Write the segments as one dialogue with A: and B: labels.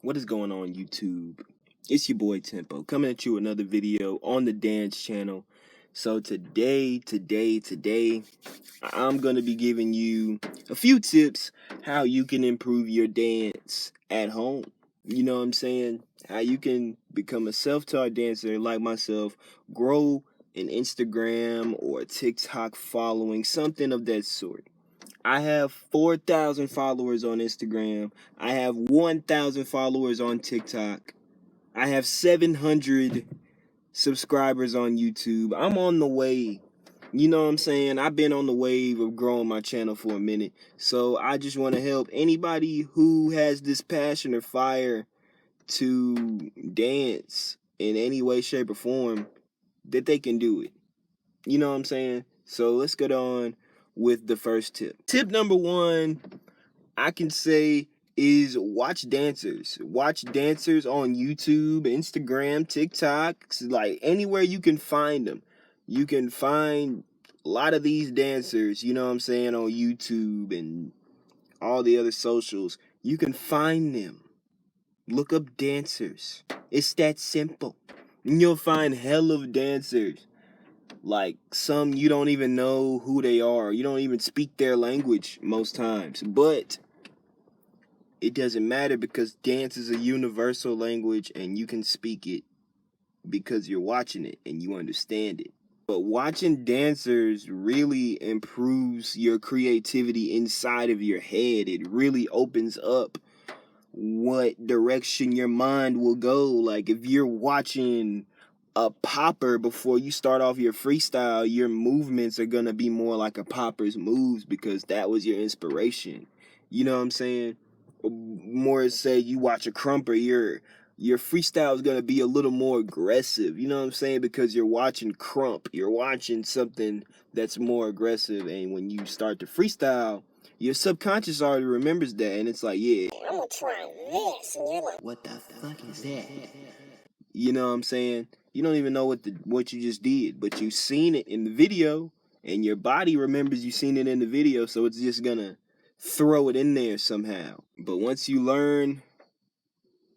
A: What is going on, YouTube? It's your boy Tempo coming at you with another video on the dance channel. So today I'm going to be giving you a few tips how you can improve your dance at home. You know what I'm saying? How you can become a self-taught dancer like myself, grow an Instagram or TikTok following, something of that sort. I have 4,000 followers on Instagram. I have 1,000 followers on TikTok. I have 700 subscribers on YouTube. I'm on the way. You know what I'm saying? I've been on the wave of growing my channel for a minute. So I just want to help anybody who has this passion or fire to dance in any way, shape, or form, that they can do it. You know what I'm saying? So let's get on with the first tip. Tip number one, I can say, is watch dancers. Watch dancers on YouTube, Instagram, TikTok, like anywhere you can find them. You can find a lot of these dancers, you know what I'm saying, on YouTube and all the other socials. You can find them. Look up dancers. It's that simple. And you'll find hell of dancers. Like, some you don't even know who they are. You don't even speak their language most times. But it doesn't matter, because dance is a universal language and you can speak it because you're watching it and you understand it. But watching dancers really improves your creativity inside of your head. It really opens up what direction your mind will go. Like, if you're watching a popper before you start off your freestyle, your movements are gonna be more like a popper's moves because that was your inspiration. You know what I'm saying? More say you watch a crumper, your freestyle is gonna be a little more aggressive. You know what I'm saying? Because you're watching crump, you're watching something that's more aggressive, and when you start to freestyle, your subconscious already remembers that, and it's like, yeah, I'm gonna try this, and you're like, what the fuck is that? You know what I'm saying? You don't even know what you just did, but you seen it in the video, and your body remembers you seen it in the video, so it's just gonna throw it in there somehow. But once you learn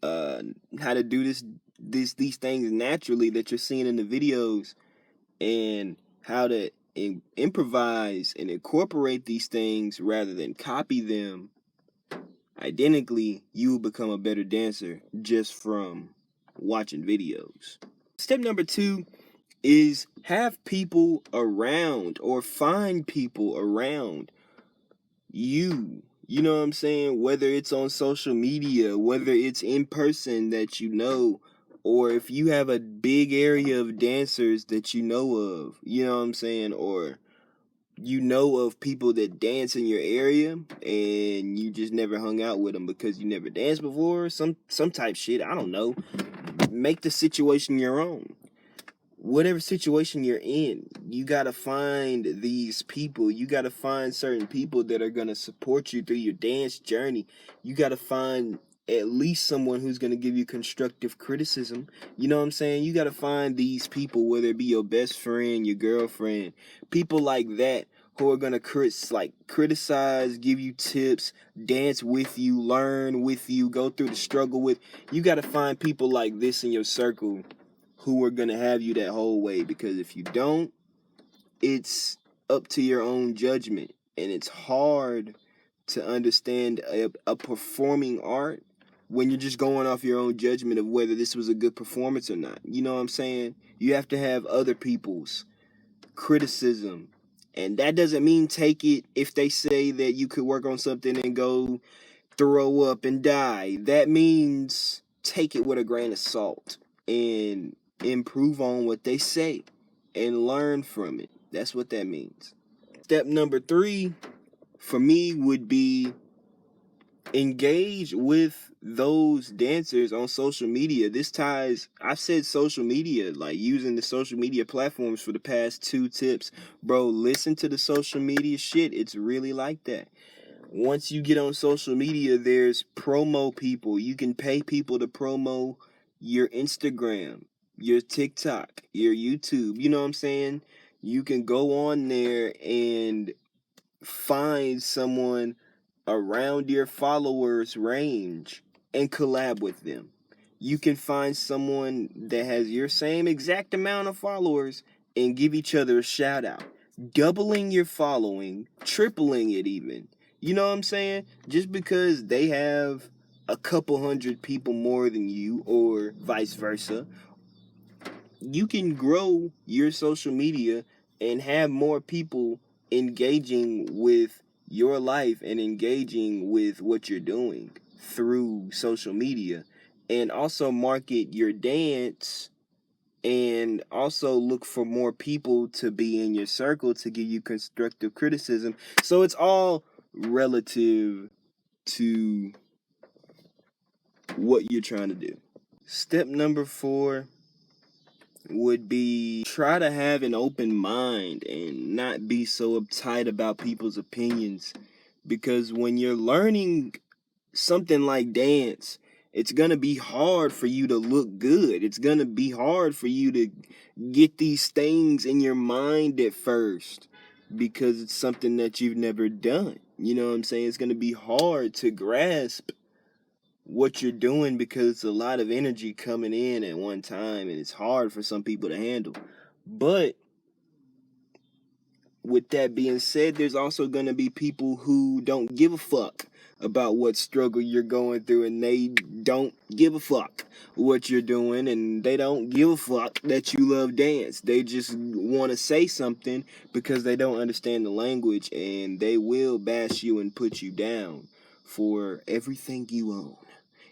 A: how to do these things naturally that you're seeing in the videos, and how to improvise and incorporate these things rather than copy them identically, you will become a better dancer just from watching videos. Step number two is have people around, or find people around you. You know what I'm saying? Whether it's on social media, whether it's in person that you know, or if you have a big area of dancers that you know of, you know what I'm saying? Or you know of people that dance in your area and you just never hung out with them because you never danced before, some type shit, I don't know. Make the situation your own. Whatever situation you're in, you gotta find these people. You gotta find certain people that are gonna support you through your dance journey. You gotta find at least someone who's gonna give you constructive criticism. You know what I'm saying? You gotta find these people, whether it be your best friend, your girlfriend, people like that, who are gonna criticize, give you tips, dance with you, learn with you, go through the struggle with. You gotta find people like this in your circle who are going to have you that whole way, because if you don't, it's up to your own judgment, and it's hard to understand a performing art when you're just going off your own judgment of whether this was a good performance or not. You know what I'm saying? You have to have other people's criticism, and that doesn't mean take it if they say that you could work on something and go throw up and die. That means take it with a grain of salt and improve on what they say and learn from it. That's what that means. Step number three for me would be engage with those dancers on social media. I've said social media, like using the social media platforms for the past 2 tips. Bro, listen to the social media shit. It's really like that. Once you get on social media, there's promo people. You can pay people to promo your Instagram, your TikTok, your YouTube. You know what I'm saying? You can go on there and find someone around your followers range and collab with them. You can find someone that has your same exact amount of followers and give each other a shout out. Doubling your following, tripling it even. You know what I'm saying? Just because they have a couple hundred people more than you, or vice versa, you can grow your social media and have more people engaging with your life and engaging with what you're doing through social media, and also market your dance, and also look for more people to be in your circle to give you constructive criticism. So it's all relative to what you're trying to do. Step number 4 would be try to have an open mind and not be so uptight about people's opinions, because when you're learning something like dance, it's going to be hard for you to look good. It's going to be hard for you to get these things in your mind at first, because it's something that you've never done. You know what I'm saying? It's going to be hard to grasp what you're doing because it's a lot of energy coming in at one time, and it's hard for some people to handle. But with that being said, there's also going to be people who don't give a fuck about what struggle you're going through, and they don't give a fuck what you're doing, and they don't give a fuck that you love dance. They just want to say something because they don't understand the language, and they will bash you and put you down for everything you own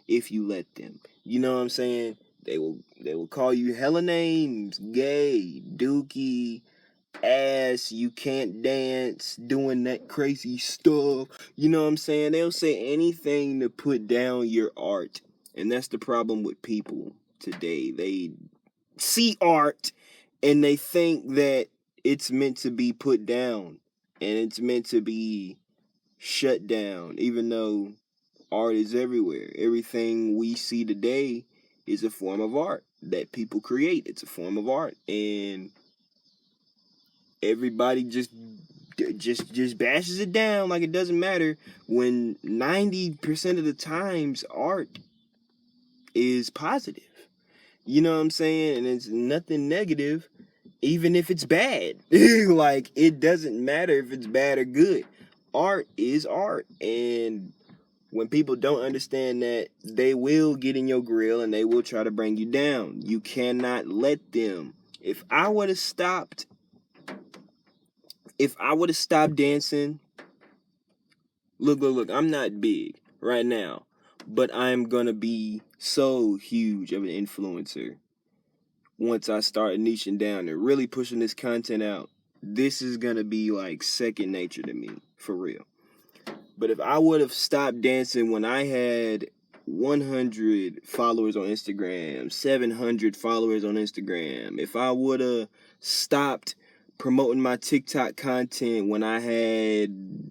A: if you let them. You know what I'm saying? They will call you hella names: gay, dookie, ass, you can't dance, doing that crazy stuff. You know what I'm saying? They'll say anything to put down your art. And that's the problem with people today. They see art and they think that it's meant to be put down and it's meant to be shut down, even though art is everywhere. Everything we see today is a form of art that people create. It's a form of art, and everybody just bashes it down like it doesn't matter, when 90% of the times art is positive. You know what I'm saying? And it's nothing negative, even if it's bad. Like, it doesn't matter if it's bad or good. Art is art, and when people don't understand that, they will get in your grill and they will try to bring you down. You cannot let them. If I would have stopped dancing, look, I'm not big right now, but I'm gonna be so huge of an influencer once I start niching down and really pushing this content out. This is gonna be like second nature to me, for real. But if I would have stopped dancing when I had 100 followers on Instagram, 700 followers on Instagram, if I would have stopped promoting my TikTok content when I had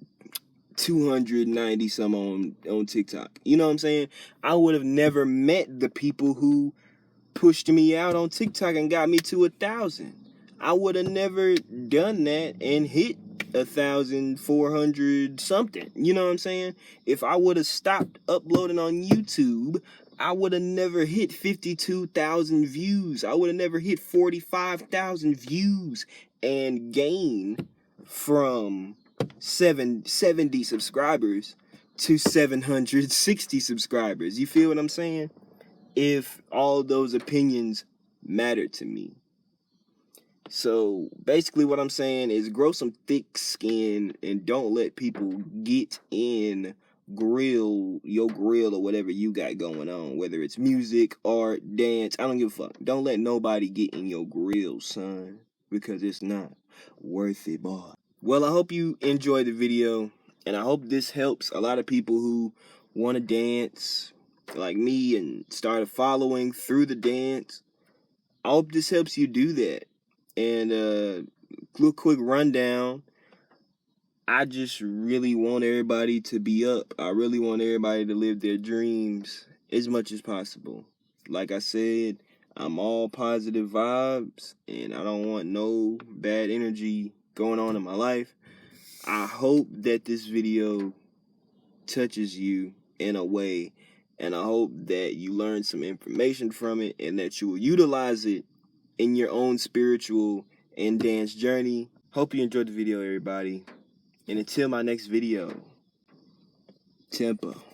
A: 290 some on TikTok, you know what I'm saying? I would have never met the people who pushed me out on TikTok and got me to 1,000. I would have never done that and hit 1,400 something. You know what I'm saying? If I would have stopped uploading on YouTube, I would have never hit 52,000 views. I would have never hit 45,000 views and gained from 770 subscribers to 760 subscribers. You feel what I'm saying? If all those opinions matter to me. So basically what I'm saying is grow some thick skin and don't let people get in your grill or whatever you got going on, whether it's music, art, dance. I don't give a fuck. Don't let nobody get in your grill, son, because it's not worth it, boy. Well, I hope you enjoyed the video, and I hope this helps a lot of people who want to dance like me and start a following through the dance. I hope this helps you do that. And little quick rundown. I just really want everybody to be up. I really want everybody to live their dreams as much as possible. Like I said, I'm all positive vibes, and I don't want no bad energy going on in my life. I hope that this video touches you in a way, And I hope that you learn some information from it and that you will utilize it in your own spiritual and dance journey. Hope you enjoyed the video, everybody. And until my next video, Tempo.